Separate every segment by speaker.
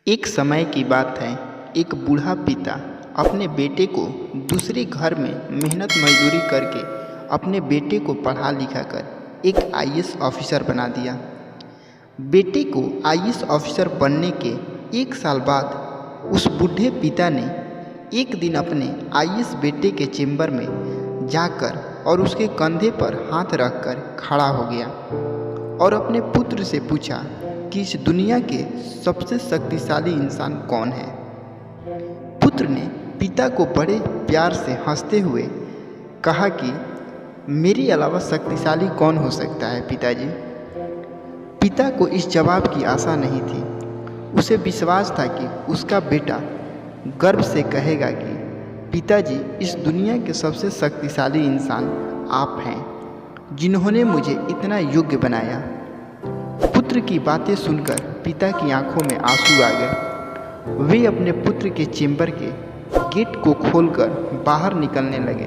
Speaker 1: एक समय की बात है। एक बूढ़ा पिता अपने बेटे को दूसरे घर में मेहनत मजदूरी करके अपने बेटे को पढ़ा लिखा कर एक आईएएस ऑफिसर बना दिया। बेटे को आईएएस ऑफिसर बनने के 1 साल बाद उस बूढ़े पिता ने एक दिन अपने आईएएस बेटे के चेंबर में जाकर और उसके कंधे पर हाथ रखकर खड़ा हो गया और अपने पुत्र से पूछा कि इस दुनिया के सबसे शक्तिशाली इंसान कौन है। पुत्र ने पिता को बड़े प्यार से हंसते हुए कहा कि मेरे अलावा शक्तिशाली कौन हो सकता है पिताजी। पिता को इस जवाब की आशा नहीं थी। उसे विश्वास था कि उसका बेटा गर्व से कहेगा कि पिताजी, इस दुनिया के सबसे शक्तिशाली इंसान आप हैं, जिन्होंने मुझे इतना योग्य बनाया। पुत्र की बातें सुनकर पिता की आंखों में आंसू आ गए। वे अपने पुत्र के चेंबर के गेट को खोलकर बाहर निकलने लगे।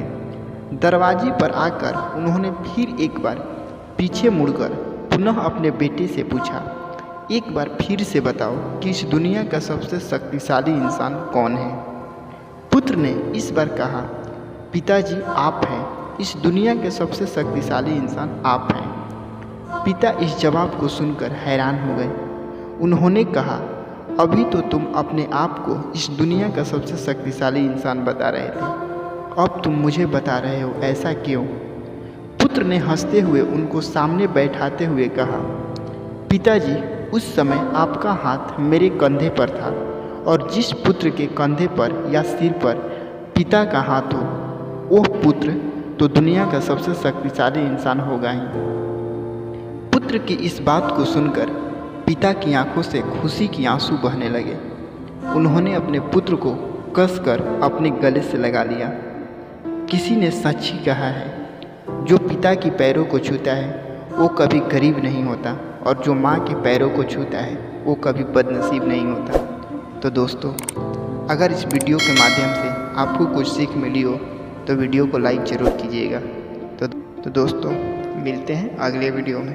Speaker 1: दरवाजे पर आकर उन्होंने फिर एक बार पीछे मुड़कर पुनः अपने बेटे से पूछा, एक बार फिर से बताओ कि इस दुनिया का सबसे शक्तिशाली इंसान कौन है। पुत्र ने इस बार कहा, पिताजी आप हैं, इस दुनिया के सबसे शक्तिशाली इंसान आप हैं। पिता इस जवाब को सुनकर हैरान हो गए। उन्होंने कहा, अभी तो तुम अपने आप को इस दुनिया का सबसे शक्तिशाली इंसान बता रहे थे, अब तुम मुझे बता रहे हो, ऐसा क्यों? पुत्र ने हंसते हुए उनको सामने बैठाते हुए कहा, पिताजी, उस समय आपका हाथ मेरे कंधे पर था और जिस पुत्र के कंधे पर या सिर पर पिता का हाथ हो, वह पुत्र तो दुनिया का सबसे शक्तिशाली इंसान होगा ही। पुत्र की इस बात को सुनकर पिता की आंखों से खुशी की आंसू बहने लगे। उन्होंने अपने पुत्र को कसकर अपने गले से लगा लिया। किसी ने सच ही कहा है, जो पिता की पैरों को छूता है वो कभी गरीब नहीं होता और जो माँ के पैरों को छूता है वो कभी बदनसीब नहीं होता। तो दोस्तों, अगर इस वीडियो के माध्यम से आपको कुछ सीख मिली हो तो वीडियो को लाइक ज़रूर कीजिएगा। तो दोस्तों, मिलते हैं अगले वीडियो में।